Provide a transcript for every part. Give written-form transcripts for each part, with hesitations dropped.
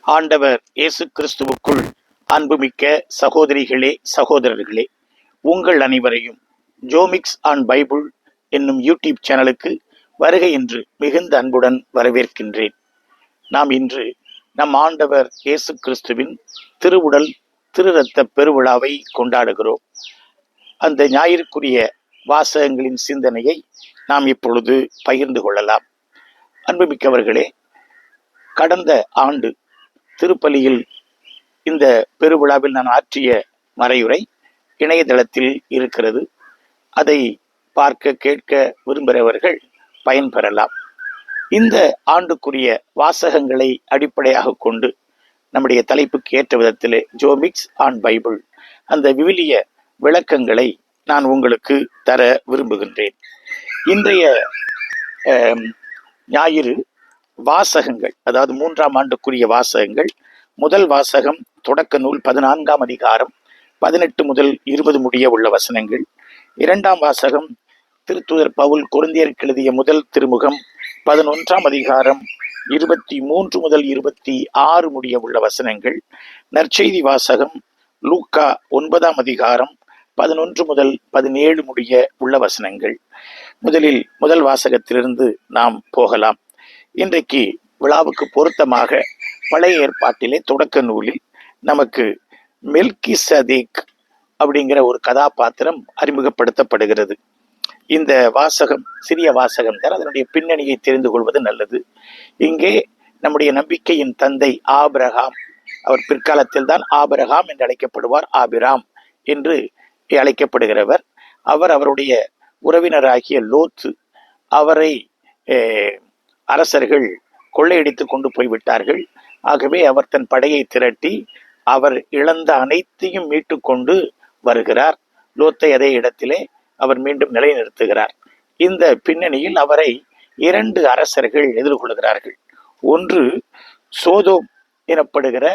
ஆண்டவர் இயேசு கிறிஸ்துவுக்குள் அன்புமிக்க சகோதரிகளே, சகோதரர்களே, உங்கள் அனைவரையும் ஜோமிக்ஸ் ஆன் பைபிள் என்னும் யூடியூப் சேனலுக்கு வருகை என்று மிகுந்த அன்புடன் வரவேற்கின்றேன். நாம் இன்று நம் ஆண்டவர் இயேசு கிறிஸ்துவின் திருவுடல் திரு இரத்த பெருவிழாவை கொண்டாடுகிறோம். அந்த ஞாயிற்குரிய வாசகங்களின் சிந்தனையை நாம் இப்பொழுது பகிர்ந்து கொள்ளலாம். அன்புமிக்கவர்களே, கடந்த ஆண்டு திருப்பலியில் இந்த பெருவிழாவில் நான் ஆற்றிய மறையுரை இணையதளத்தில் இருக்கிறது. அதை பார்க்க கேட்க விரும்புகிறவர்கள் பயன்பெறலாம். இந்த ஆண்டுக்குரிய வாசகங்களை அடிப்படையாக கொண்டு நம்முடைய தலைப்புக்கு ஏற்ற விதத்திலே ஜோமிக்ஸ் ஆன் பைபிள் அந்த விவிலிய விளக்கங்களை நான் உங்களுக்கு தர விரும்புகின்றேன். இன்றைய ஞாயிறு வாசகங்கள், அதாவது 3ஆம் ஆண்டுக்குரிய வாசகங்கள். முதல் வாசகம் தொடக்க நூல் 14ஆம் அதிகாரம் 18 முதல் 20 முடிய உள்ள வசனங்கள். இரண்டாம் வாசகம் திருத்தூதர் பவுல் கொரிந்தியருக்கு எழுதிய முதல் திருமுகம் 11ஆம் அதிகாரம் 23 முதல் 26 முடிய உள்ள வசனங்கள். நற்செய்தி வாசகம் லூக்கா 9ஆம் அதிகாரம் 11 முதல் 17 முடிய உள்ள வசனங்கள். முதலில் முதல் வாசகத்திலிருந்து நாம் போகலாம். இன்றைக்கு விழாவுக்கு பொருத்தமாக பழைய ஏற்பாட்டிலே தொடக்க நூலில் நமக்கு மெல்கிசதேக் அப்படிங்கிற ஒரு கதாபாத்திரம் அறிமுகப்படுத்தப்படுகிறது. இந்த வாசகம் சிறிய வாசகம் தான், அதனுடைய பின்னணியை தெரிந்து கொள்வது நல்லது. இங்கே நம்முடைய நம்பிக்கையின் தந்தை ஆபிரகாம், அவர் பிற்காலத்தில் தான் ஆபிரகாம் என்று அழைக்கப்படுவார், ஆபிராம் என்று அழைக்கப்படுகிறவர். அவருடைய உறவினராகிய லோத்து, அவரை அரசர்கள் கொள்ளையடித்து கொண்டு போய்விட்டார்கள். ஆகவே அவர் தன் படையை திரட்டி அவர் இழந்த அனைத்தையும் மீட்டு கொண்டு வருகிறார். லோத்தை அதே இடத்திலே அவர் மீண்டும் நிலைநிறுத்துகிறார். இந்த பின்னணியில் அவரை 2 அரசர்கள் எதிர்கொள்கிறார்கள். ஒன்று சோதோம் எனப்படுகிற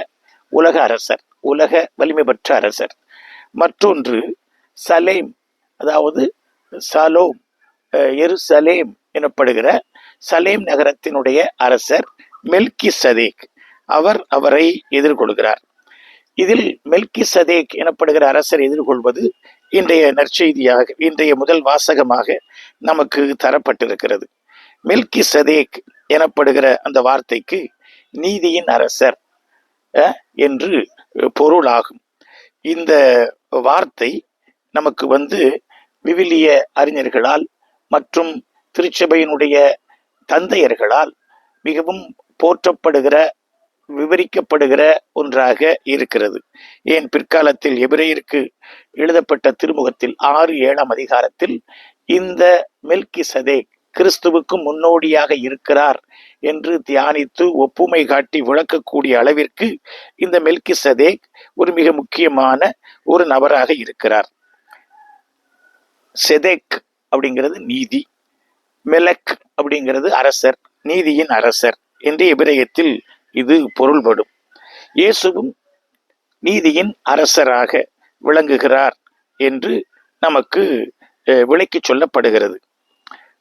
உலக அரசர், உலக வலிமை பெற்ற அரசர். மற்றொன்று சலேம், அதாவது சலோம், எருசலேம் எனப்படுகிற சலேம் நகரத்தினுடைய அரசர் மெல்கிசதேக். அவரை எதிர்கொள்கிறார். இதில் மெல்கிசதேக் எனப்படுகிற அரசர் எதிர்கொள்வது இன்றைய நற்செய்தியாக, இன்றைய முதல் வாசகமாக நமக்கு தரப்பட்டிருக்கிறது. மெல்கிசதேக் எனப்படுகிற அந்த வார்த்தைக்கு நீதியின் அரசர் என்று பொருளாகும். இந்த வார்த்தை நமக்கு விவிலிய அறிஞர்களால் மற்றும் திருச்சபையினுடைய தந்தையர்களால் மிகவும் போற்றப்படுகிற, விவரிக்கப்படுகிற ஒன்றாக இருக்கிறது. ஏன் பிற்காலத்தில் எபிரேயருக்கு எழுதப்பட்ட திருமுகத்தில் 6-7ஆம் அதிகாரத்தில் இந்த மெல்கிசதேக் கிறிஸ்துவுக்கு முன்னோடியாக இருக்கிறார் என்று தியானித்து ஒப்புமை காட்டி விளக்கக்கூடிய அளவிற்கு இந்த மெல்கிசதேக் ஒரு மிக முக்கியமான ஒரு நபராக இருக்கிறார். செதேக் அப்படிங்கிறது நீதி, மெலக் அப்படிங்கிறது அரசர், நீதியின் அரசர் என்று எபிரேயத்தில் இது பொருள்படும். இயேசுவும் நீதியின் அரசராக விளங்குகிறார் என்று நமக்கு விளக்கி சொல்லப்படுகிறது.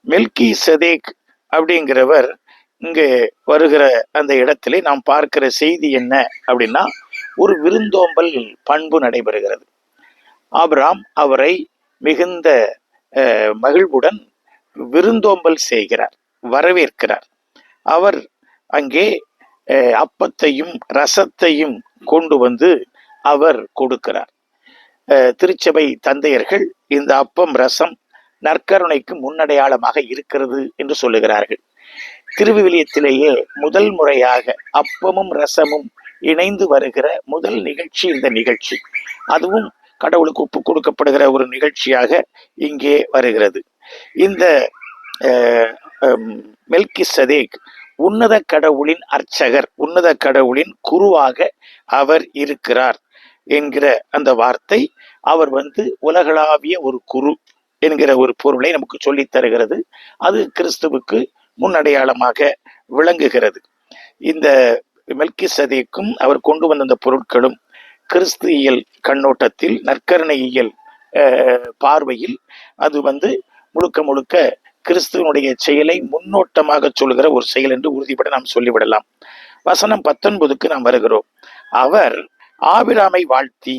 மெல்கிசதேக் அப்படிங்கிறவர் இங்கே வருகிற அந்த இடத்திலே நாம் பார்க்கிற செய்தி என்ன அப்படின்னா, ஒரு விருந்தோம்பல் பண்பு நடைபெறுகிறது. ஆபிரகாம் அவரை மிகுந்த மகிழ்வுடன் விருந்தோம்பல் செய்கிறார், வரவேற்கிறார். அவர் அங்கே அப்பத்தையும் ரசத்தையும் கொண்டு வந்து அவர் கொடுக்கிறார். திருச்சபை தந்தையர்கள் இந்த அப்பம் ரசம் நற்கருணைக்கு முன்னடையாளமாக இருக்கிறது என்று சொல்லுகிறார்கள். திருவிவிலியத்திலேயே முதல் முறையாக அப்பமும் ரசமும் இணைந்து வருகிற முதல் நிகழ்ச்சி இந்த நிகழ்ச்சி. அதுவும் கடவுளுக்கு ஒப்பு கொடுக்கப்படுகிற ஒரு நிகழ்ச்சியாக இங்கே வருகிறது. இந்த மெல்கிசதேக் உன்னத கடவுளின் அர்ச்சகர், உன்னத கடவுளின் குருவாக அவர் இருக்கிறார் என்கிற அந்த வார்த்தை அவர் உலகளாவிய ஒரு குரு என்கிற ஒரு பொருளை நமக்கு சொல்லித் தருகிறது. அது கிறிஸ்துவுக்கு முன்னடையாளமாக விளங்குகிறது. இந்த மெல்கிசதேக்கும் அவர் கொண்டு வந்த அந்த பொருட்களும் கிறிஸ்துவியல் கண்ணோட்டத்தில், நற்கருணையியல் பார்வையில் அது முழுக்க முழுக்க கிறிஸ்துவனுடைய செயலை முன்னோட்டமாக சொல்கிற ஒரு செயல் என்று உறுதிப்பட நாம் சொல்லிவிடலாம். வசனம் 19க்கு நாம் வருகிறோம். அவர் ஆபிராமை வாழ்த்தி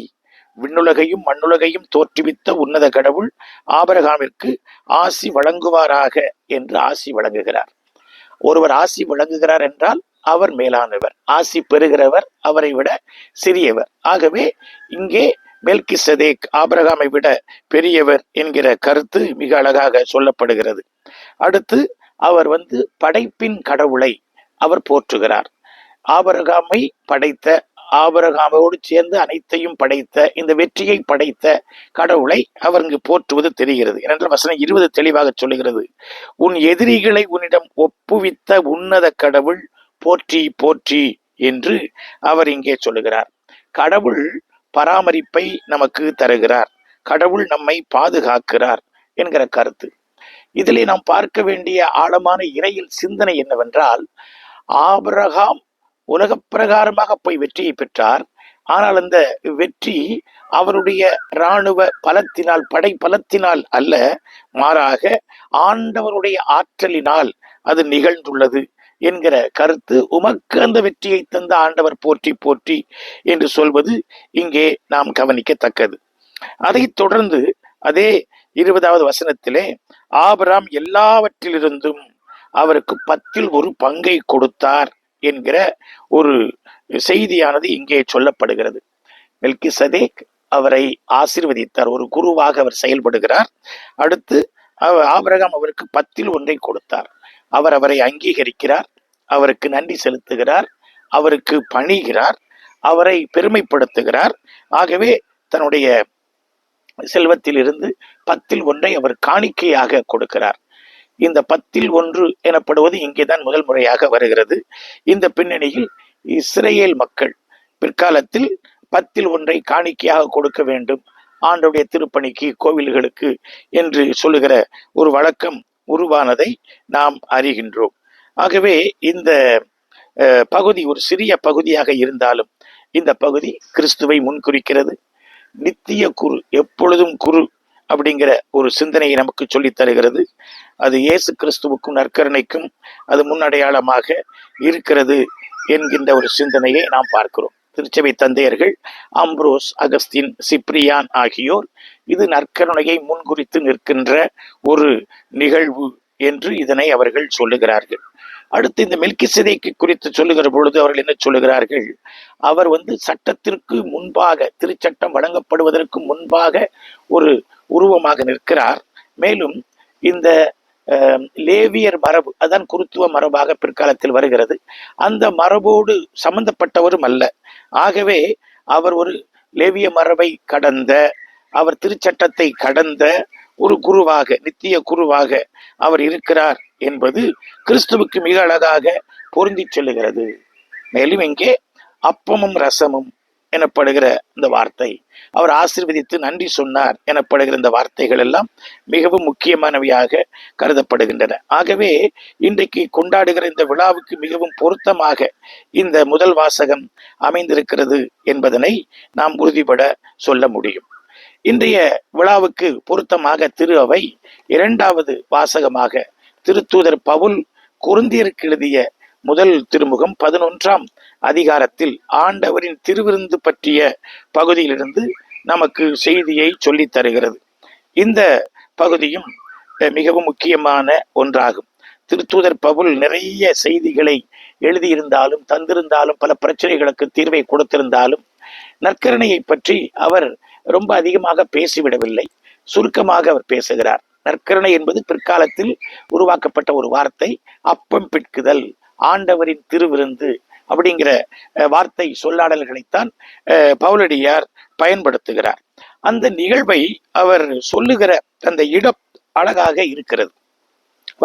விண்ணுலகையும் மண்ணுலகையும் தோற்றுவித்த உன்னத கடவுள் ஆபிரகாமிற்கு ஆசி வழங்குவாராக என்று ஆசி வழங்குகிறார். ஒருவர் ஆசி வழங்குகிறார் என்றால் அவர் மேலானவர், ஆசி பெறுகிறவர் அவரை விட சிறியவர். ஆகவே இங்கே மெல்கிசதேக் ஆபிரகாமை விட பெரியவர் என்கிற கருத்து மிக அழகாக சொல்லப்படுகிறது. அடுத்து அவர் படைப்பின் கடவுளை அவர் போற்றுகிறார். ஆபிரகாமை படைத்த, ஆபிரகாமோடு சேர்ந்து அனைத்தையும் படைத்த, இந்த வெற்றியை படைத்த கடவுளை அவர் இங்கு போற்றுவது தெரிகிறது. ஏனென்றால் வசனம் 20 தெளிவாக சொல்லுகிறது, உன் எதிரிகளை உன்னிடம் ஒப்புவித்த உன்னத கடவுள் போற்றி போற்றி என்று அவர் இங்கே சொல்லுகிறார். கடவுள் பராமரிப்பை நமக்கு தருகிறார், கடவுள் நம்மை பாதுகாக்கிறார் என்கிற கருத்து. இதிலே நாம் பார்க்க வேண்டிய ஆழமான இறையில் சிந்தனை என்னவென்றால், ஆபிரகாம் உலக பிரகாரமாக போய் வெற்றியை பெற்றார். ஆனால் அந்த வெற்றி அவருடைய இராணுவ பலத்தினால், படை பலத்தினால் அல்ல, மாறாக ஆண்டவருடைய ஆற்றலினால் அது நிகழ்ந்துள்ளது என்கிற கருத்து. உமக்கு அந்த வெற்றியை தந்த ஆண்டவர் போற்றி போற்றி என்று சொல்வது இங்கே நாம் கவனிக்கத்தக்கது. அதைத் தொடர்ந்து அதே 20வது வசனத்திலே ஆபிரகாம் எல்லாவற்றிலிருந்தும் அவருக்கு 10ல் ஒரு பங்கை கொடுத்தார் என்கிற ஒரு செய்தியானது இங்கே சொல்லப்படுகிறது. மெல்கிசதேக் அவரை ஆசீர்வதித்தார், ஒரு குருவாக அவர் செயல்படுகிறார். அடுத்து ஆபிரகாம் அவருக்கு 10ல் ஒன்றை கொடுத்தார். அவர் அவரை அங்கீகரிக்கிறார், அவருக்கு நன்றி செலுத்துகிறார், அவருக்கு பணிகிறார், அவரை பெருமைப்படுத்துகிறார். ஆகவே தன்னுடைய செல்வத்தில் இருந்து 10ல் ஒன்றை அவர் காணிக்கையாக கொடுக்கிறார். இந்த 10ல் 1 எனப்படுவது இங்கேதான் முதல் முறையாக வருகிறது. இந்த பின்னணியில் இஸ்ரேல் மக்கள் பிற்காலத்தில் 10ல் ஒன்றை காணிக்கையாக கொடுக்க வேண்டும் ஆண்டவருடைய திருப்பணிக்கு, கோவில்களுக்கு என்று சொல்லுகிற ஒரு வழக்கம் உருவானதை நாம் அறிகின்றோம். ஆகவே இந்த பகுதி ஒரு சிறிய பகுதியாக இருந்தாலும் இந்த பகுதி கிறிஸ்துவை முன்குறிக்கிறது. நித்திய குரு, எப்பொழுதும் குரு அப்படிங்கிற ஒரு சிந்தனையை நமக்கு சொல்லித் தருகிறது. அது இயேசு கிறிஸ்துவுக்கும் நற்கருணைக்கும் அது முன்னடையாளமாக இருக்கிறது என்கின்ற ஒரு சிந்தனையை நாம் பார்க்கிறோம். திருச்சபை தந்தையர்கள் அம்ப்ரோஸ், அகஸ்தின், சிப்ரியான் ஆகியோர் இது நற்கருணையை முன்குறித்து நிற்கின்ற ஒரு நிகழ்வு என்று இதனை அவர்கள் சொல்லுகிறார்கள். அடுத்து இந்த மெல்கிசதேக்கு குறித்து சொல்லுகிற பொழுது அவர்கள் என்ன சொல்லுகிறார்கள், அவர் சட்டத்திற்கு முன்பாக, திருச்சட்டம் வழங்கப்படுவதற்கு முன்பாக ஒரு உருவமாக நிற்கிறார். மேலும் இந்த லேவியர் மரபு, அதான் குருத்துவ மரபாக பிற்காலத்தில் வருகிறது, அந்த மரபோடு சம்பந்தப்பட்டவரும் அல்ல. ஆகவே அவர் ஒரு லேவிய மரபை கடந்த, அவர் திருச்சட்டத்தை கடந்த ஒரு குருவாக, நித்திய குருவாக அவர் இருக்கிறார் என்பது கிறிஸ்துவுக்கு மிக அழகாக பொருந்தி சொல்லுகிறது. மேலும் இங்கே அப்பமும் ரசமும் எனப்படுகிற இந்த வார்த்தை, அவர் ஆசீர்வதித்து நன்றி சொன்னார் எனப்படுகிற இந்த வார்த்தைகள் எல்லாம் மிகவும் முக்கியமானவையாக கருதப்படுகின்றன. ஆகவே இன்றைக்கு கொண்டாடுகிற இந்த விழாவுக்கு மிகவும் பொருத்தமாக இந்த முதல் வாசகம் அமைந்திருக்கிறது என்பதனை நாம் உறுதிபட சொல்ல முடியும். இன்றைய விழாவுக்கு பொருத்தமாக திரு அவை 2வது வாசகமாக திருத்தூதர் பவுல் கொரிந்தியருக்கு எழுதிய முதல் திருமுகம் 11ஆம் அதிகாரத்தில் ஆண்டவரின் திருவிருந்து பற்றிய பகுதியிலிருந்து நமக்கு செய்தியை சொல்லித் தருகிறது. இந்த பகுதியும் மிகவும் முக்கியமான ஒன்றாகும். திருத்தூதர் பவுல் நிறைய செய்திகளை எழுதியிருந்தாலும், தந்திருந்தாலும், பல பிரச்சனைகளுக்கு தீர்வை கொடுத்திருந்தாலும், நற்கருணையை பற்றி அவர் ரொம்ப அதிகமாக பேசிவிடவில்லை. சுருக்கமாக அவர் பேசுகிறார். நற்கருணை என்பது பிற்காலத்தில் உருவாக்கப்பட்ட ஒரு வார்த்தை. அப்பம் பிட்குதல், ஆண்டவரின் திருவிருந்து அப்படிங்கிற வார்த்தை சொல்லாடல்களைத்தான் பவுலடியார் பயன்படுத்துகிறார். அந்த நிகழ்வை அவர் சொல்லுகிற அந்த இடம் அழகாக இருக்கிறது.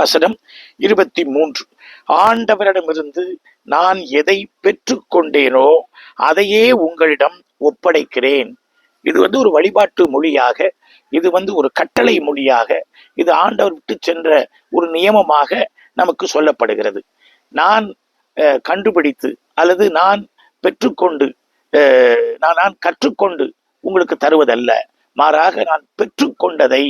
வசனம் 23, ஆண்டவரிடமிருந்து நான் எதை பெற்றுக்கொண்டேனோ அதையே உங்களிடம் ஒப்படைக்கிறேன். இது ஒரு வழிபாட்டு மொழியாக, இது ஒரு கட்டளை மொழியாக, இது ஆண்டவர் விட்டு சென்ற ஒரு நியமமாக நமக்கு சொல்லப்படுகிறது. நான் கண்டுபிடித்து அல்லது நான் பெற்றுக்கொண்டு நான் கற்றுக்கொண்டு உங்களுக்கு தருவதல்ல, மாறாக நான் பெற்றுக்கொண்டதை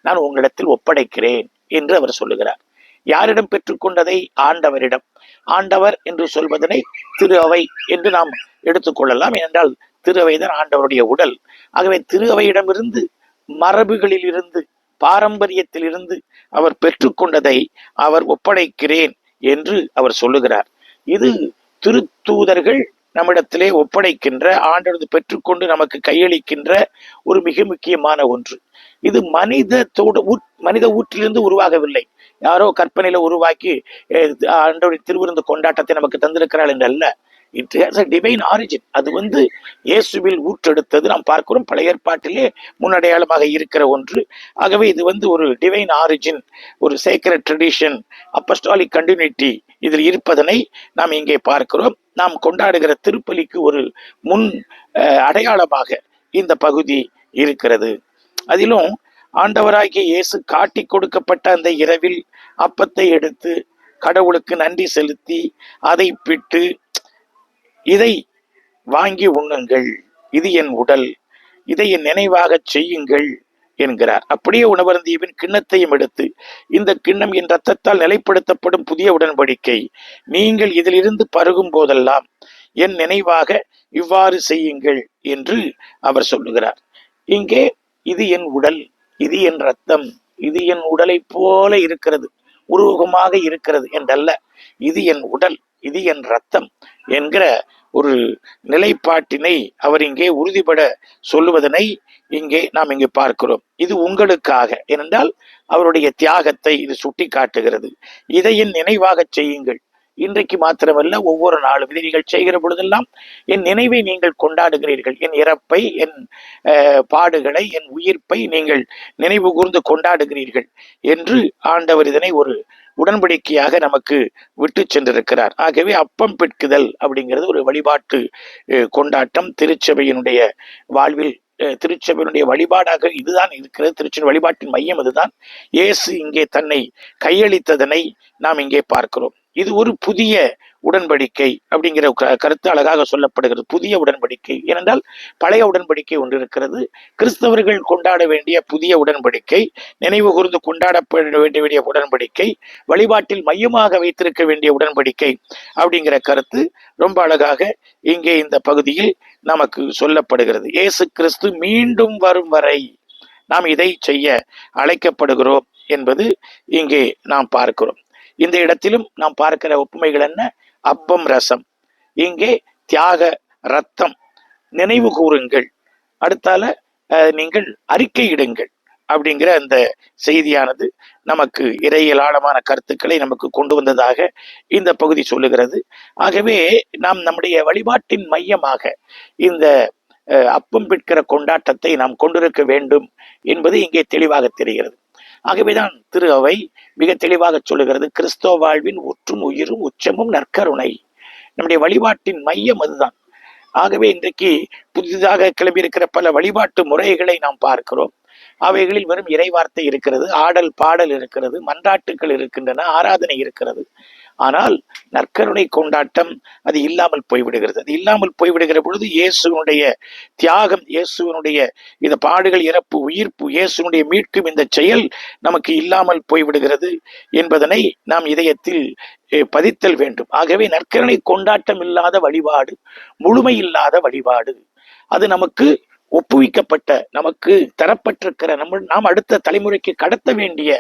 நான் உங்களிடத்தில் ஒப்படைக்கிறேன் என்று அவர் சொல்லுகிறார். யாரிடம் பெற்றுக்கொண்டதை? ஆண்டவரிடம். ஆண்டவர் என்று சொல்வதனை திரு அவை என்று நாம் எடுத்துக்கொள்ளலாம். ஏனென்றால் திரு அவைதான் ஆண்டவருடைய உடல். ஆகவே திரு அவையிடமிருந்து, மரபுகளில் இருந்து, பாரம்பரியத்தில் இருந்து அவர் பெற்றுக்கொண்டதை அவர் ஒப்படைக்கிறேன் என்று அவர் சொல்லுகிறார். இது திருத்தூதர்கள் நம்மிடத்திலே ஒப்படைக்கின்ற, ஆண்டவர் பெற்றுக்கொண்டு நமக்கு கையளிக்கின்ற ஒரு மிக முக்கியமான ஒன்று. இது மனித ஊற்றிலிருந்து உருவாகவில்லை. யாரோ கற்பனையில உருவாக்கி ஆண்டவரின் திருவிருந்து கொண்டாட்டத்தை நமக்கு தந்திருக்கிறாள் என்று அல்ல. It has a divine origin. அது இயேசுவில் ஊற்றெடுத்தது நாம் பார்க்கிறோம். பழைய ஏற்பாட்டிலே முன்னடையாளமாக இருக்கிற ஒன்று. ஆகவே இது ஒரு டிவைன் ஆரிஜின், ஒரு சேக்ரெட் ட்ரெடிஷன், அப்போஸ்டாலிக் கண்டினியூட்டி இதில் இருப்பதனை நாம் இங்கே பார்க்கிறோம். நாம் கொண்டாடுகிற திருப்பலிக்கு ஒரு முன் அடையாளமாக இந்த பகுதி இருக்கிறது. அதிலும் ஆண்டவராகிய இயேசு காட்டி கொடுக்கப்பட்ட அந்த இரவில் அப்பத்தை எடுத்து கடவுளுக்கு நன்றி செலுத்தி அதை பிட்டு, இதை வாங்கி உண்ணுங்கள், இது என் உடல், இதை என் நினைவாக செய்யுங்கள் என்கிறார். அப்படியே உணவருந்தியவன் கிண்ணத்தையும் எடுத்து, இந்த கிண்ணம் என் ரத்தத்தால் நிலைப்படுத்தப்படும் புதிய உடன்படிக்கை, நீங்கள் இதிலிருந்து பருகும் போதெல்லாம் என் நினைவாக இவ்வாறு செய்யுங்கள் என்று அவர் சொல்லுகிறார். இங்கே இது என் உடல், இது என் ரத்தம், இது என் உடலை போல இருக்கிறது, உருவகமாக இருக்கிறது என்றல்ல, இது என் உடல், இது என் ரத்தம் என்கிற ஒரு நிலைப்பாட்டினை அவர் இங்கே உறுதிபட சொல்லுவதனை இங்கே நாம் இங்கே பார்க்கிறோம். இது உங்களுக்காக, ஏனென்றால் அவருடைய தியாகத்தை இது சுட்டி காட்டுகிறது. இதை என் நினைவாக செய்யுங்கள். இன்றைக்கு மாத்திரமல்ல, ஒவ்வொரு நாளும் இதை நீங்கள் செய்கிற பொழுதெல்லாம் என் நினைவை நீங்கள் கொண்டாடுகிறீர்கள். என் இறப்பை, என் பாடுகளை, என் உயிர்ப்பை நீங்கள் நினைவு கூர்ந்து கொண்டாடுகிறீர்கள் என்று ஆண்டவர் இதனை ஒரு உடன்படிக்கையாக நமக்கு விட்டு சென்றிருக்கிறார். ஆகவே அப்பம் பிட்குதல் அப்படிங்கிறது ஒரு வழிபாட்டு கொண்டாட்டம். திருச்சபையினுடைய வாழ்வில், திருச்சபையினுடைய வழிபாடாக இதுதான் இருக்கிறது. திருச்சின் வழிபாட்டின் மையம் அதுதான். இயேசு இங்கே தன்னை கையளித்ததனை நாம் இங்கே பார்க்கிறோம். இது ஒரு புதிய உடன்படிக்கை அப்படிங்கிற கருத்து அழகாக சொல்லப்படுகிறது. புதிய உடன்படிக்கை ஏனென்றால் பழைய உடன்படிக்கை ஒன்று இருக்கிறது. கிறிஸ்தவர்கள் கொண்டாட வேண்டிய புதிய உடன்படிக்கை, நினைவு கூர்ந்து கொண்டாடப்பட வேண்டிய உடன்படிக்கை, வழிபாட்டில் மையமாக வைத்திருக்க வேண்டிய உடன்படிக்கை அப்படிங்கிற கருத்து ரொம்ப அழகாக இங்கே இந்த பகுதியில் நமக்கு சொல்லப்படுகிறது. இயேசு கிறிஸ்து மீண்டும் வரும் வரை நாம் இதை செய்ய அழைக்கப்படுகிறோம் என்பது இங்கே நாம் பார்க்கிறோம். இந்த இடத்திலும் நாம் பார்க்கிற ஒப்புமைகள் என்ன? அப்பம், ரசம். இங்கே தியாக, ரத்தம். நினைவு கூறுங்கள், அடுத்தால நீங்கள் அறிக்கையிடுங்கள் அப்படிங்கிற அந்த செய்தியானது நமக்கு இறையியல் ஆழமான கருத்துக்களை நமக்கு கொண்டு வந்ததாக இந்த பகுதி சொல்லுகிறது. ஆகவே நாம் நம்முடைய வழிபாட்டின் மையமாக இந்த அப்பம் பிட்கிற கொண்டாட்டத்தை நாம் கொண்டிருக்க வேண்டும் என்பது இங்கே தெளிவாக தெரிகிறது. ஆகவேதான் திரு அவை மிக தெளிவாக சொல்லுகிறது, கிறிஸ்தவ வாழ்வின் ஊற்றும் உயிரும் உச்சமும் நற்கருணை. நம்முடைய வழிபாட்டின் மையம் அதுதான். ஆகவே இன்றைக்கு புதிதாக கிளம்பியிருக்கிற பல வழிபாட்டு முறைகளை நாம் பார்க்கிறோம். அவைகளில் வெறும் இறைவார்த்தை இருக்கிறது, ஆடல் பாடல் இருக்கிறது, மன்றாட்டுக்கள் இருக்கின்றன, ஆராதனை இருக்கிறது. ஆனால் நற்கருணை கொண்டாட்டம் அது இல்லாமல் போய்விடுகிறது. அது இல்லாமல் போய்விடுகிற பொழுது இயேசுனுடைய தியாகம், இயேசுனுடைய இந்த பாடுகள், இறப்பு, உயிர்ப்பு, இயேசுனுடைய மீட்கும் இந்த செயல் நமக்கு இல்லாமல் போய்விடுகிறது என்பதனை நாம் இதயத்தில் பதித்தல் வேண்டும். ஆகவே நற்கருணை கொண்டாட்டம் இல்லாத வழிபாடு முழுமை இல்லாத வழிபாடு. அது நமக்கு ஒப்புவிக்கப்பட்ட, நமக்கு தரப்பட்டிருக்கிற, நாம் அடுத்த தலைமுறைக்கு கடத்த வேண்டிய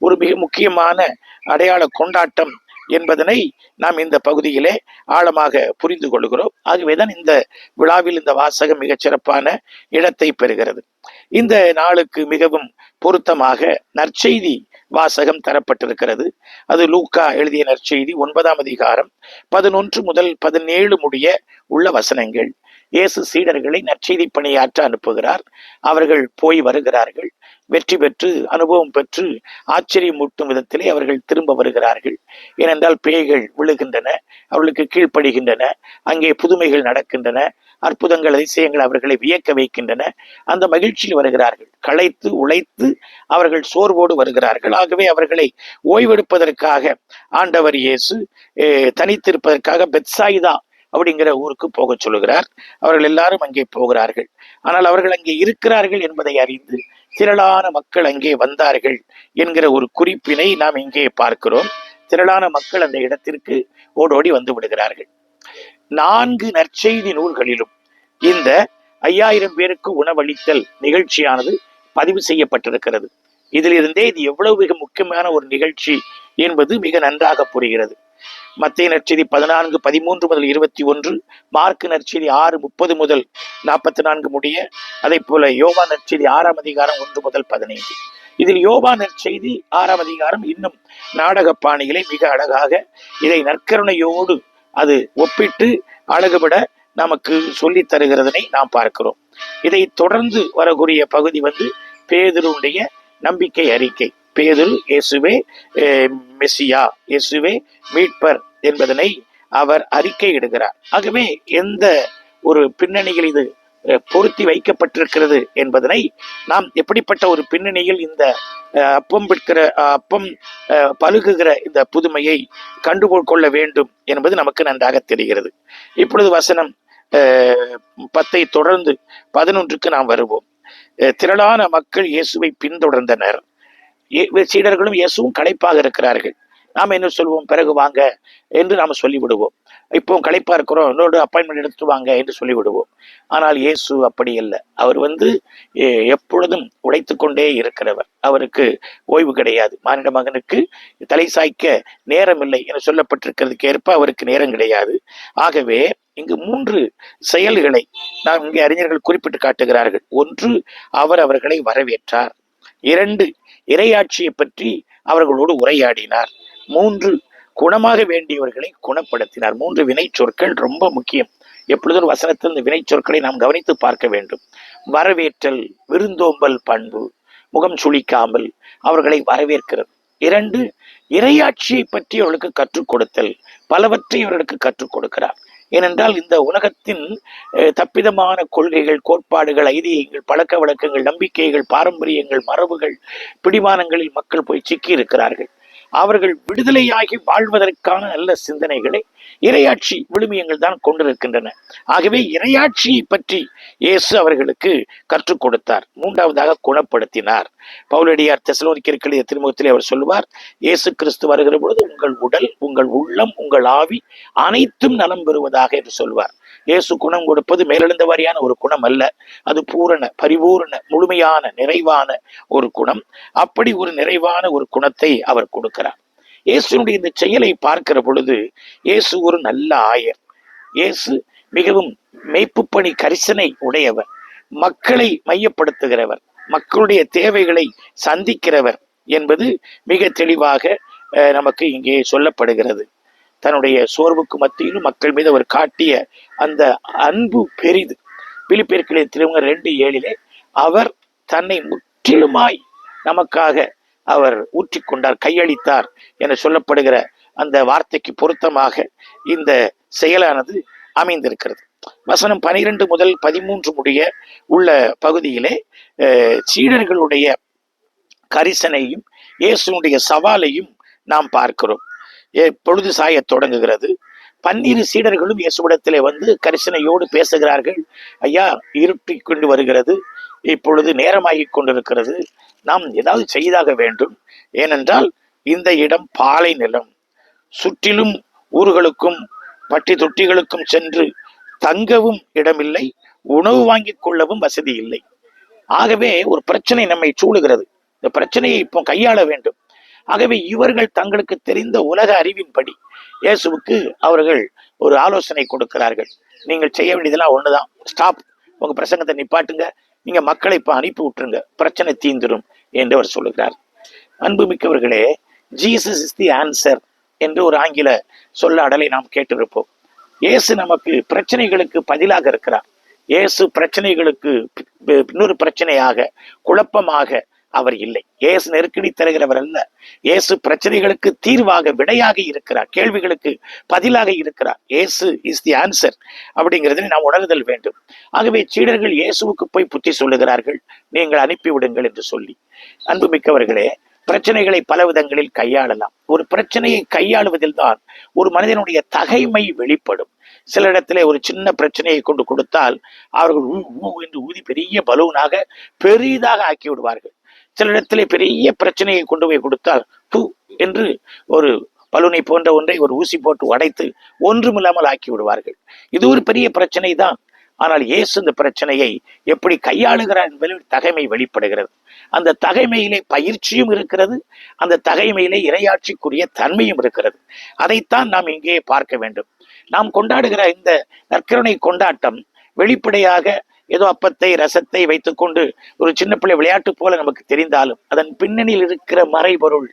ஒரு மிக முக்கியமான அடையாள கொண்டாட்டம் என்பதனை நாம் இந்த பகுதியிலே ஆழமாக புரிந்து கொள்கிறோம். ஆகவேதான் இந்த விழாவில் இந்த வாசகம் மிகச் சிறப்பான இடத்தை பெறுகிறது. இந்த நாளுக்கு மிகவும் பொருத்தமாக நற்செய்தி வாசகம் தரப்பட்டிருக்கிறது. அது லூக்கா எழுதிய நற்செய்தி 9ஆம் அதிகாரம் 11 முதல் 17 முடிய உள்ள வசனங்கள். இயேசு சீடர்களை நற்செய்தி பணியாற்ற அனுப்புகிறார். அவர்கள் போய் வருகிறார்கள். வெற்றி பெற்று, அனுபவம் பெற்று, ஆச்சரியமூட்டும் விதத்திலே அவர்கள் திரும்ப வருகிறார்கள். ஏனென்றால் பேய்கள் விழுகின்றன, அவர்களுக்கு கீழ்ப்படுகின்றன, அங்கே புதுமைகள் நடக்கின்றன, அற்புதங்கள், அதிசயங்கள் அவர்களை வியக்க வைக்கின்றன. அந்த மகிழ்ச்சியில் வருகிறார்கள். களைத்து உழைத்து அவர்கள் சோர்வோடு வருகிறார்கள். ஆகவே அவர்களை ஓய்வெடுப்பதற்காக ஆண்டவர் இயேசு தனித்திருப்பதற்காக பெத்சாயிதா அப்படிங்கிற ஊருக்கு போக சொல்லுகிறார். அவர்கள் எல்லாரும் அங்கே போகிறார்கள். ஆனால் அவர்கள் அங்கே இருக்கிறார்கள் என்பதை அறிந்து திரளான மக்கள் அங்கே வந்தார்கள் என்கிற ஒரு குறிப்பினை நாம் இங்கே பார்க்கிறோம். திரளான மக்கள் அந்த இடத்திற்கு ஓடோடி வந்து விடுகிறார்கள். 4 நற்செய்தி நூல்களிலும் இந்த 5000 பேருக்கு உணவளித்தல் நிகழ்ச்சியானது பதிவு செய்யப்பட்டிருக்கிறது. இதிலிருந்தே இது எவ்வளவு மிக முக்கியமான ஒரு நிகழ்ச்சி என்பது மிக நன்றாக புரிகிறது. மத்தேயு நற்செய்தி 14, 13 முதல் 21, மார்க்கு நற்செய்தி 6, 30 முதல் 44 முடிய, அதே போல யோவான் நற்செய்தி 6ஆம் அதிகாரம் 1 முதல் 15. இதில் யோவான் நற்செய்தி 6ஆம் அதிகாரம் இன்னும் நாடக பாணிகளை மிக அழகாக இதை நற்கருணையோடு அது ஒப்பிட்டு அழகுபட நமக்கு சொல்லி தருகிறதனை நாம் பார்க்கிறோம். இதை தொடர்ந்து வரக்கூடிய பகுதி பேதுருடைய நம்பிக்கை அறிக்கை. பேதுரு இயேசுவே மெசியா, இயேசுவே மீட்பர் என்பதனை அவர் அறிக்கை இடுகிறார். ஆகவே எந்த ஒரு பின்னணியில் இது பொருத்தி வைக்கப்பட்டிருக்கிறது என்பதனை நாம் எப்படிப்பட்ட ஒரு பின்னணியில் இந்த அப்பம் பழுகுகிற இந்த புதுமையை கண்டுகொள்ள வேண்டும் என்பது நமக்கு நன்றாக தெரிகிறது. இப்பொழுது வசனம் 10 தொடர்ந்து 11க்கு நாம் வருவோம். திரளான மக்கள் இயேசுவை பின்தொடர்ந்தனர். சீடர்களும் இயேசுவும் களைப்பாக இருக்கிறார்கள். நாம் என்ன சொல்வோம்? பிறகு வாங்க என்று நாம் சொல்லிவிடுவோம். இப்போ களைப்பா இருக்கிறோம், இன்னொரு அப்பாயின்மெண்ட் எடுத்துட்டு வாங்க என்று சொல்லிவிடுவோம். ஆனால் இயேசு அப்படி அல்ல. அவர் எப்பொழுதும் உழைத்து கொண்டே இருக்கிறவர். அவருக்கு ஓய்வு கிடையாது. மானிட மகனுக்கு தலை சாய்க்க நேரம் இல்லை என சொல்லப்பட்டிருக்கிறதுக்கு ஏற்ப அவருக்கு நேரம் கிடையாது. ஆகவே இங்கு 3 செயல்களை நாம் இங்கே அறிஞர்கள் குறிப்பிட்டு காட்டுகிறார்கள். 1, அவர் அவர்களை வரவேற்றார். 2, இறையாட்சியை பற்றி அவர்களோடு உரையாடினார். 3, குணமாக வேண்டியவர்களை குணப்படுத்தினார். 3 வினை சொற்கள் ரொம்ப முக்கியம். எப்பொழுதும் ஒரு வசனத்தில் இந்த வினை சொற்களை நாம் கவனித்து பார்க்க வேண்டும். வரவேற்றல், விருந்தோம்பல் பண்பு, முகம் சுளிக்காமல் அவர்களை வரவேற்கிறது. 2, இறையாட்சியை பற்றி அவர்களுக்கு கற்றுக் கொடுத்தல், பலவற்றை அவர்களுக்கு கற்றுக் கொடுக்கிறார். ஏனென்றால் இந்த உலகத்தின் தப்பிதமான கொள்கைகள், கோட்பாடுகள், ஐதீகங்கள், பழக்க வழக்கங்கள், நம்பிக்கைகள், பாரம்பரியங்கள், மரபுகள், பிடிமானங்களில் மக்கள் போய் சிக்கி இருக்கிறார்கள். அவர்கள் விடுதலையாகி வாழ்வதற்கான நல்ல சிந்தனைகளை இறையாட்சி விழுமியங்கள் தான் கொண்டிருக்கின்றன. ஆகவே இறையாட்சியை பற்றி இயேசு அவர்களுக்கு கற்றுக் கொடுத்தார். 3வதாக குணப்படுத்தினார். பவுலடியார் தெசலோனிக்கேயருக்கு எழுதிய திருமுகத்திலே அவர் சொல்லுவார், இயேசு கிறிஸ்து வருகிற பொழுது உங்கள் உடல், உங்கள் உள்ளம், உங்கள் ஆவி அனைத்தும் நலம் பெறுவதாக என்று சொல்வார். இயேசு குணம் கொடுப்பது மேலெழுந்த வாரியான ஒரு குணம் அல்ல. அது பூரண, பரிபூரண, முழுமையான, நிறைவான ஒரு குணம். அப்படி ஒரு நிறைவான ஒரு குணத்தை அவர் கொடுக்கிறார். இயேசுனுடைய இந்த செயலை பார்க்கிற பொழுது இயேசு ஒரு நல்ல ஆயர். இயேசு மிகவும் மேய்ப்பு பணி கரிசனை உடையவர், மக்களை மையப்படுத்துகிறவர், மக்களுடைய தேவைகளை சந்திக்கிறவர் என்பது மிக தெளிவாக நமக்கு இங்கே சொல்லப்படுகிறது. தன்னுடைய சோர்வுக்கு மத்தியிலும் மக்கள் மீது அவர் காட்டிய அந்த அன்பு பெரிது. பிலிப்பியர்களை 2:7 அவர் தன்னை முற்றிலுமாய் நமக்காக அவர் ஊற்றிக்கொண்டார், கையளித்தார் என சொல்லப்படுகிற அந்த வார்த்தைக்கு பொருத்தமாக இந்த செயலானது அமைந்திருக்கிறது. வசனம் 12 முதல் 13 முடிய உள்ள பகுதியிலே சீடர்களுடைய கரிசனையும் இயேசுனுடைய சவாலையும் நாம் பார்க்கிறோம். பொழுது சாய தொடங்குகிறது. 12 சீடர்களும் இயேசுவிடத்திலே கரிசனையோடு பேசுகிறார்கள். ஐயா, இருட்டி கொண்டு வருகிறது, இப்பொழுது நேரமாகி கொண்டிருக்கிறது, நாம் ஏதாவது செய்தாக வேண்டும். ஏனென்றால் இந்த இடம் பாலை நிலம், சுற்றிலும் ஊர்களுக்கும் பட்டி தொட்டிகளுக்கும் சென்று தங்கவும் இடமில்லை, உணவு வாங்கிக் கொள்ளவும் வசதி இல்லை. ஆகவே ஒரு பிரச்சனை நம்மை சூழுகிறது. இந்த பிரச்சனையை இப்போ கையாள வேண்டும். ஆகவே இவர்கள் தங்களுக்கு தெரிந்த உலக அறிவின்படி இயேசுவுக்கு அவர்கள் ஒரு ஆலோசனை கொடுக்கிறார்கள். நீங்கள் செய்ய வேண்டியதெல்லாம் ஒண்ணுதான், ஸ்டாப், உங்க பிரசங்கத்தை நிப்பாட்டுங்க, நீங்க மக்களை இப்ப அனுப்பி விட்டுருங்க, பிரச்சனை தீந்துரும் என்று அவர் சொல்லுகிறார். அன்புமிக்கவர்களே, ஜீசஸ் இஸ் தி ஆன்சர் என்று ஒரு ஆங்கில சொல்லாடலை நாம் கேட்டிருப்போம். இயேசு நமக்கு பிரச்சனைகளுக்கு பதிலாக இருக்கிறார். இயேசு பிரச்சனைகளுக்கு இன்னொரு பிரச்சனையாக, குழப்பமாக அவர் இல்லை. இயேசு நெருக்கடி தருகிறவர் அல்ல. இயேசு பிரச்சனைகளுக்கு தீர்வாக, விடையாக இருக்கிறார், கேள்விகளுக்கு பதிலாக இருக்கிறார். இயேசு இஸ் தி ஆன்சர் அப்படிங்கிறதை நாம் உணர்தல் வேண்டும். ஆகவே சீடர்கள் இயேசுவுக்கு போய் புத்தி சொல்லுகிறார்கள், நீங்கள் அனுப்பிவிடுங்கள் என்று சொல்லி. அன்புமிக்கவர்களே, பிரச்சனைகளை பல விதங்களில் கையாளலாம். ஒரு பிரச்சனையை கையாளுவதில் தான் ஒரு மனிதனுடைய தகைமை வெளிப்படும். சில இடத்திலே ஒரு சின்ன பிரச்சனையை கொண்டு கொடுத்தால் அவர்கள் ஊ ஊ என்று ஊதி பெரிய பலூனாக பெரிதாக ஆக்கி விடுவார்கள். சில இடத்திலே பெரிய பிரச்சனையை கொண்டு போய் கொடுத்தால் பூ என்று ஒரு பலூனை போன்ற ஒன்றை ஒரு ஊசி போட்டு உடைத்து ஒன்றுமில்லாமல் ஆக்கி விடுவார்கள். இது ஒரு பெரிய பிரச்சனை தான். ஆனால் இயேசு இந்த பிரச்சனையை எப்படி கையாளுகிறார் என்பதில் தகைமை வெளிப்படுகிறது. அந்த தகைமையிலே பயிற்சியும் இருக்கிறது, அந்த தகைமையிலே இறையாட்சிக்குரிய தன்மையும் இருக்கிறது. அதைத்தான் நாம் இங்கே பார்க்க வேண்டும். நாம் கொண்டாடுகிற இந்த நற்கருணை கொண்டாட்டம் வெளிப்படையாக ஏதோ அப்பத்தை ரசத்தை வைத்துக்கொண்டு ஒரு சின்ன பிள்ளை விளையாட்டு போல நமக்கு தெரிந்தாலும் அதன் பின்னணியில் இருக்கிற மறைபொருள்,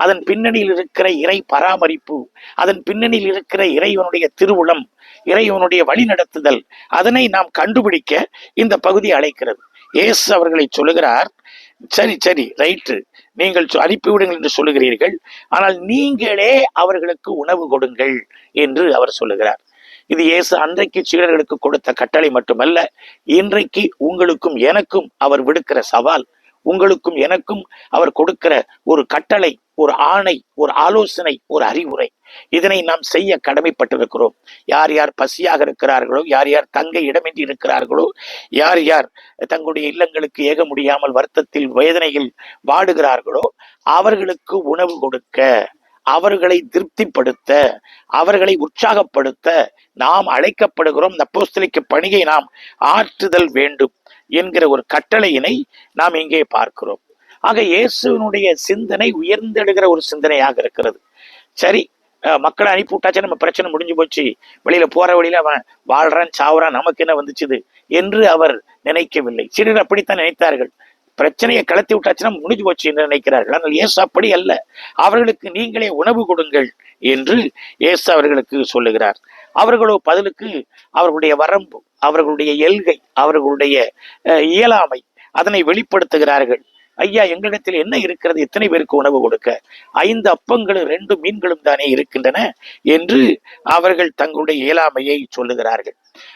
அதன் பின்னணியில் இருக்கிற இறை பராமரிப்பு, அதன் பின்னணியில் இருக்கிற இறைவனுடைய திருவுளம், இறைவனுடைய வழிநடத்துதல், அதனை நாம் கண்டுபிடிக்க இந்த பகுதி அழைக்கிறது. இயேசு அவர்களை சொல்லுகிறார், சரி சரி ரைட்டு, நீங்கள் அனுப்பிவிடுங்கள் என்று சொல்லுகிறீர்கள், ஆனால் நீங்களே அவர்களுக்கு உணவு கொடுங்கள் என்று அவர் சொல்லுகிறார். இது இயேசு அன்றைக்கு சீடர்களுக்கு கொடுத்த கட்டளை மட்டுமல்ல, இன்றைக்கு உங்களுக்கும் எனக்கும் அவர் விடுக்கிற சவால், உங்களுக்கும் எனக்கும் அவர் கொடுக்கிற ஒரு கட்டளை, ஒரு ஆணை, ஒரு ஆலோசனை, ஒரு அறிவுரை. இதனை நாம் செய்ய கடமைப்பட்டிருக்கிறோம். யார் யார் பசியாக இருக்கிறார்களோ, யார் யார் தங்க இடமின்றி இருக்கிறார்களோ, யார் யார் தங்களுடைய இல்லங்களுக்கு ஏக முடியாமல் வருத்தத்தில் வேதனையில் வாடுகிறார்களோ அவர்களுக்கு உணவு கொடுக்க, அவர்களை திருப்திப்படுத்த, அவர்களை உற்சாகப்படுத்த நாம் அழைக்கப்படுகிறோம். இந்த அப்போஸ்தலிக்க பணியை நாம் ஆற்றுதல் வேண்டும் என்கிற ஒரு கட்டளையினை நாம் இங்கே பார்க்கிறோம். ஆக இயேசுனுடைய சிந்தனை உயர்ந்தெடுகிற ஒரு சிந்தனையாக இருக்கிறது. சரி, மக்களை அனுப்பி விட்டாச்சு, நம்ம பிரச்சனை முடிஞ்சு போச்சு, வெளியில போற வழியில அவன் வாழ்றான் சாவுறான், நமக்கு என்ன வந்துச்சுது என்று அவர் நினைக்கவில்லை. சிலர் அப்படித்தான் நினைத்தார்கள். பிரச்சனையை கலத்தி விட்டாச்சுன்னா முடிஞ்சு போச்சு என்று நினைக்கிறார்கள். ஆனால் இயேசு அப்படி அல்ல. அவர்களுக்கு நீங்களே உணவு கொடுங்கள் என்று இயேசு அவர்களுக்கு சொல்லுகிறார். அவர்களோ பதிலுக்கு அவர்களுடைய வரம்பு, அவர்களுடைய எல்கை, அவர்களுடைய இயலாமை அதனை வெளிப்படுத்துகிறார்கள். ஐயா, எங்களிடத்தில் என்ன இருக்கிறது, எத்தனை பேருக்கு உணவு கொடுக்க? 5 அப்பங்களும் 2 மீன்களும் தானே இருக்கின்றன என்று அவர்கள் தங்களுடைய இயலாமையை சொல்லுகிறார்கள்.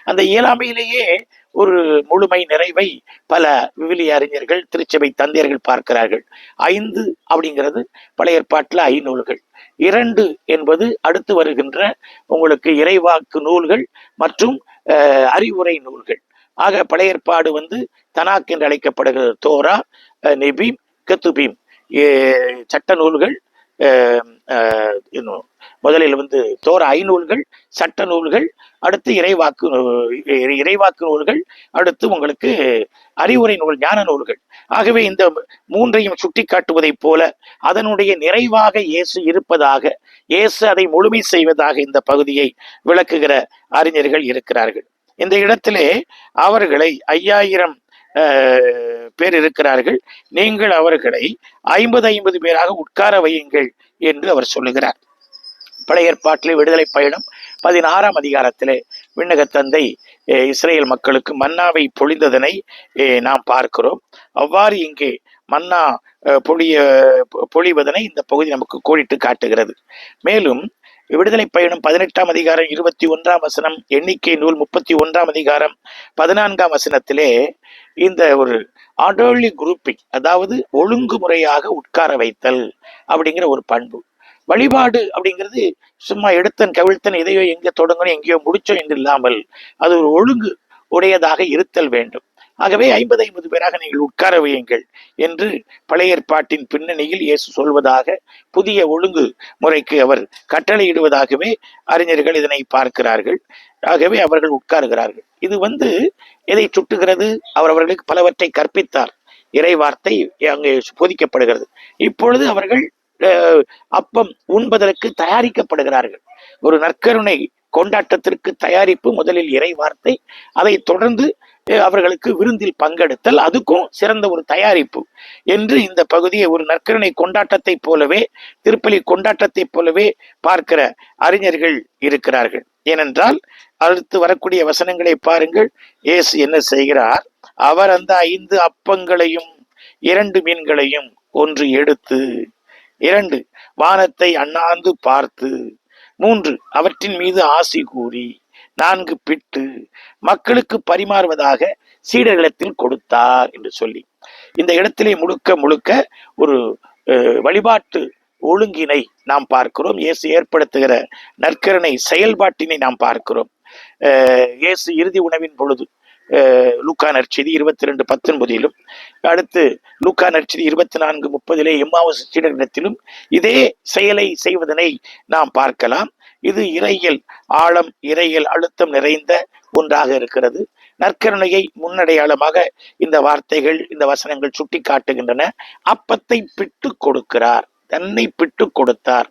அந்த இயலாமையிலேயே ஒரு முழுமை நிறைவை பல விவிலிய அறிஞர்கள், திருச்சபை தந்தையர்கள் பார்க்கிறார்கள். 5 அப்படிங்கிறது பழைய ஏற்பாட்டில் 5 நூல்கள், 2 என்பது அடுத்து வருகின்ற உங்களுக்கு இறைவாக்கு நூல்கள் மற்றும் அறிவுரை நூல்கள். ஆக பழைய ஏற்பாடு தனாக் என்று அழைக்கப்படுகிறது. தோரா, நெபீம், கெத்துபீம் சட்ட நூல்கள். முதலில் தோரா 5 நூல்கள், சட்ட நூல்கள், அடுத்து இறைவாக்கு நூல்கள், அடுத்து உங்களுக்கு அறிவுரை நூல், ஞான நூல்கள். ஆகவே இந்த 3ஐயும் சுட்டி காட்டுவதைப் போல அதனுடைய நிறைவாக இயேசு இருப்பதாக, இயேசு அதை முழுமை செய்வதாக இந்த பகுதியை விளக்குகிற அறிஞர்கள் இருக்கிறார்கள். இந்த இடத்திலே அவர்களை 5000 பேர் இருக்கிறார்கள், நீங்கள் அவர்களை 50 பேராக உட்கார வையுங்கள் என்று அவர் சொல்லுகிறார். பழைய ஏற்பாட்டிலே விடுதலை பயணம் 16ஆம் அதிகாரத்திலே விண்ணக தந்தை இஸ்ரேல் மக்களுக்கு மன்னாவை பொழிந்ததனை நாம் பார்க்கிறோம். அவ்வாறு இங்கே மன்னா பொழிவதனை இந்த பகுதி நமக்கு கோடிட்டு காட்டுகிறது. மேலும் விடுதலை பயணம் 18ஆம் அதிகாரம் 21ஆம் வசனம், எண்ணிக்கை நூல் 31ஆம் அதிகாரம் 14ஆம் வசனத்திலே இந்த ஒரு ஆர்டர்லி குரூப்பிங், அதாவது ஒழுங்குமுறையாக உட்கார வைத்தல் அப்படிங்கிற ஒரு பண்பு. வழிபாடு அப்படிங்கிறது சும்மா எடுத்தன் கவிழ்த்தன், எதையோ எங்கே தொடங்கணும் எங்கேயோ முடிச்சோம் என்று இல்லாமல் அது ஒரு ஒழுங்கு உடையதாக இருத்தல் வேண்டும். ஆகவே 50 பேராக நீங்கள் உட்கார வையுங்கள் என்று பழைய ஏற்பாட்டின் பின்னணியில் இயேசு சொல்வதாக, புதிய ஒழுங்கு முறைக்கு அவர் கட்டளையிடுவதாகவே அறிஞர்கள் இதனை பார்க்கிறார்கள். ஆகவே அவர்கள் உட்காருகிறார்கள். இது எதை சுட்டுகிறது? அவர்களுக்கு பலவற்றை கற்பித்தார். இறை வார்த்தை அங்கே போதிக்கப்படுகிறது. இப்பொழுது அவர்கள் அப்பம் உண்பதற்கு தயாரிக்கப்படுகிறார்கள். ஒரு நற்கருணை கொண்டாட்டத்திற்கு தயாரிப்பு முதலில் இறை வார்த்தை, அதை தொடர்ந்து அவர்களுக்கு விருந்தில் பங்கெடுத்தல், அதுக்கும் சிறந்த ஒரு தயாரிப்பு என்று இந்த பகுதியை ஒரு நற்கருணை கொண்டாட்டத்தை போலவே, திருப்பலி கொண்டாட்டத்தை போலவே பார்க்கிற அறிஞர்கள் இருக்கிறார்கள். ஏனென்றால் அடுத்து வரக்கூடிய வசனங்களை பாருங்கள். இயேசு என்ன செய்கிறார்? அவர் அந்த 5 அப்பங்களையும் 2 மீன்களையும் ஒன்று எடுத்து, 2 வானத்தை அண்ணாந்து பார்த்து, 3 அவற்றின் மீது ஆசி கூறி, 4 பிட்டு மக்களுக்கு பரிமாறுவதாக சீடர்களிடத்தில் கொடுத்தார் என்று சொல்லி இந்த இடத்திலே முழுக்க ஒரு வழிபாட்டு ஒழுங்கினை நாம் பார்க்கிறோம். இயேசு ஏற்படுத்துகிற நற்கருணை செயல்பாட்டினை நாம் பார்க்கிறோம். இயேசு இறுதி உணவின் பொழுது லூக்கா நற்செய்தி 22:19 அடுத்து லூக்கா நற்செய்தி 24:30 எம்மாவுஸ் சீடரிடத்திலும் இதே செயலை செய்வதனை நாம் பார்க்கலாம். இது இறையியல் ஆழம், இறையியல் அழுத்தம் நிறைந்த ஒன்றாக இருக்கிறது. நற்கருணையை முன்னடையாளமாக இந்த வார்த்தைகள், இந்த வசனங்கள் சுட்டி காட்டுகின்றன. அப்பத்தை பிட்டு கொடுக்கிறார், தன்னை பிட்டு கொடுத்தார்,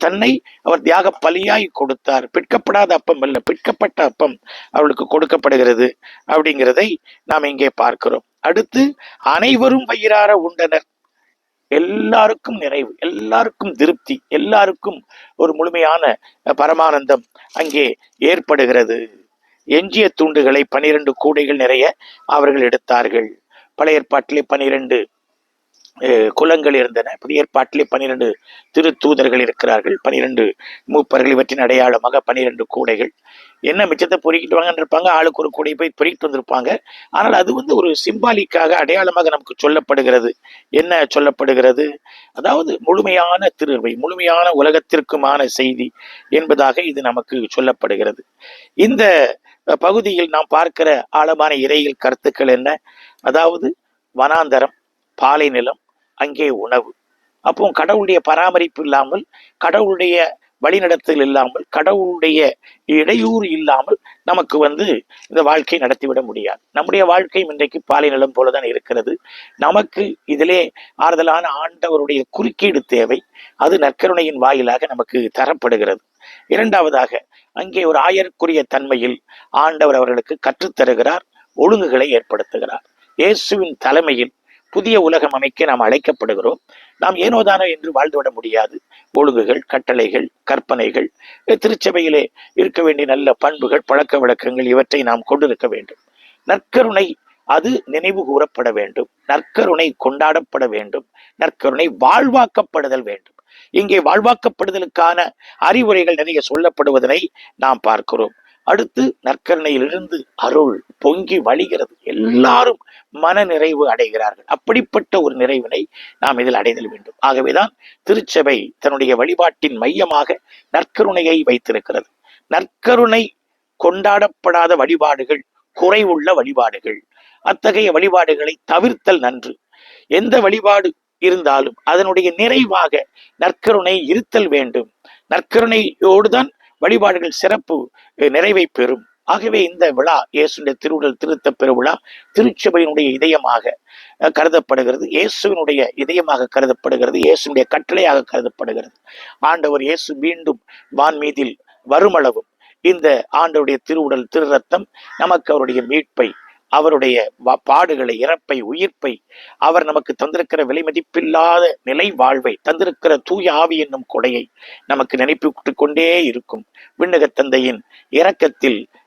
தன்னை அவர் தியாக பலியாய் கொடுத்தார். பிற்கப்படாத அப்பம் அல்ல, பிற்கப்பட்ட அப்பம் அவளுக்கு கொடுக்கப்படுகிறது அப்படிங்கிறதை நாம் இங்கே பார்க்கிறோம். அடுத்து அனைவரும் வயிறார உண்டனர். எல்லாருக்கும் நிறைவு, எல்லாருக்கும் திருப்தி, எல்லாருக்கும் ஒரு முழுமையான பரமானந்தம் அங்கே ஏற்படுகிறது. எஞ்சிய துண்டுகளை 12 கூடைகள் நிறைய அவர்கள் எடுத்தார்கள். பழைய ஏற்பாட்டிலே 12 குலங்கள் இருந்தன. புதிய ஏற்பாட்டிலே 12 திருத்தூதர்கள் இருக்கிறார்கள், 12 மூப்பர்கள். இவற்றின் அடையாளமாக 12 கூடைகள். என்ன மிச்சத்தை பொறுக்கிட்டு வாங்கன்னு இருப்பாங்க, ஆளுக்கு ஒரு கூடையை போய் பொறுக்கிட்டு வந்திருப்பாங்க. ஆனால் அது ஒரு சிம்பாலிக்காக, அடையாளமாக நமக்கு சொல்லப்படுகிறது. என்ன சொல்லப்படுகிறது? அதாவது முழுமையான திருவை, முழுமையான உலகத்திற்குமான செய்தி என்பதாக இது நமக்கு சொல்லப்படுகிறது. இந்த பகுதியில் நாம் பார்க்கிற ஆழமான இறையியல் கருத்துக்கள் என்ன? அதாவது வனாந்தரம், பாலை நிலம், அங்கே உணவு. அப்போ கடவுளுடைய பராமரிப்பு இல்லாமல், கடவுளுடைய வழிநடத்தல் இல்லாமல், கடவுளுடைய இடையூறு இல்லாமல் நமக்கு இந்த வாழ்க்கை நடத்திவிட முடியாது. நம்முடைய வாழ்க்கை இன்றைக்கு பாலை நிலம் போலதான் இருக்கிறது. நமக்கு இதிலே ஆறுதலான ஆண்டவருடைய குறுக்கீடு தேவை. அது நற்கருணையின் வாயிலாக நமக்கு தரப்படுகிறது. இரண்டாவதாக, அங்கே ஒரு ஆயருக்குரிய தன்மையில் ஆண்டவர் அவர்களுக்கு கற்றுத்தருகிறார், ஒழுங்குகளை ஏற்படுத்துகிறார். இயேசுவின் தலைமையில் புதிய உலகம் அமைக்க நாம் அழைக்கப்படுகிறோம். நாம் ஏனோதானோ என்று வாழ்ந்துவிட முடியாது. ஒழுங்குகள், கட்டளைகள், கற்பனைகள், திருச்சபையிலே இருக்க வேண்டிய நல்ல பண்புகள், பழக்க வழக்கங்கள், இவற்றை நாம் கொண்டிருக்க வேண்டும். நற்கருணை அது நினைவு கூறப்பட வேண்டும். நற்கருணை கொண்டாடப்பட வேண்டும். நற்கருணை வாழ்வாக்கப்படுதல் வேண்டும். இங்கே வாழ்வாக்கப்படுதலுக்கான அறிவுரைகள் நிறைய சொல்லப்படுவதனை நாம் பார்க்கிறோம். அடுத்து நற்கருணையிலிருந்து அருள் பொங்கி வழிகிறது. எல்லாரும் மன நிறைவு அடைகிறார்கள். அப்படிப்பட்ட ஒரு நிறைவினை நாம் இதில் அடைதல் வேண்டும். ஆகவேதான் திருச்சபை தன்னுடைய வழிபாட்டின் மையமாக நற்கருணையை வைத்திருக்கிறது. நற்கருணை கொண்டாடப்படாத வழிபாடுகள் குறைவுள்ள வழிபாடுகள். அத்தகைய வழிபாடுகளை தவிர்த்தல் நன்று. எந்த வழிபாடு இருந்தாலும் அதனுடைய நிறைவாக நற்கருணை இருத்தல் வேண்டும். நற்கருணையோடுதான் வழிபாடுகள் சிறப்பு நிறைவை பெறும். ஆகவே இந்த விழா, இயேசுடைய திருவுடல் திருத்த பெருவிழா, திருச்சபையினுடைய இதயமாக கருதப்படுகிறது. இயேசுவினுடைய இதயமாக கருதப்படுகிறது. இயேசுடைய கட்டளையாக கருதப்படுகிறது. ஆண்டவர் இயேசு மீண்டும் வான்மீதில் வருமளவும் இந்த ஆண்டவருடைய திருவுடல் திரு ரத்தம் நமக்கு அவருடைய மீட்பை, அவருடைய பாடுகளை, இறப்பை, உயிர்ப்பை, அவர் நமக்கு தந்திருக்கிற விலை மதிப்பில்லாத நிலை வாழ்வை தந்திருக்கிற தூய ஆவி என்னும் கொடையை நமக்கு நினைப்பிட்டு கொண்டே இருக்கும். விண்ணக தந்தையின்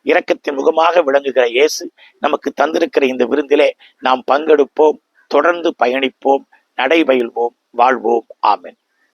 இரக்கத்தின் முகமாக விளங்குகிற இயேசு நமக்கு தந்திருக்கிற இந்த விருந்திலே நாம் பங்கெடுப்போம், தொடர்ந்து பயணிப்போம், நடைபயில்வோம், வாழ்வோம். ஆமென்.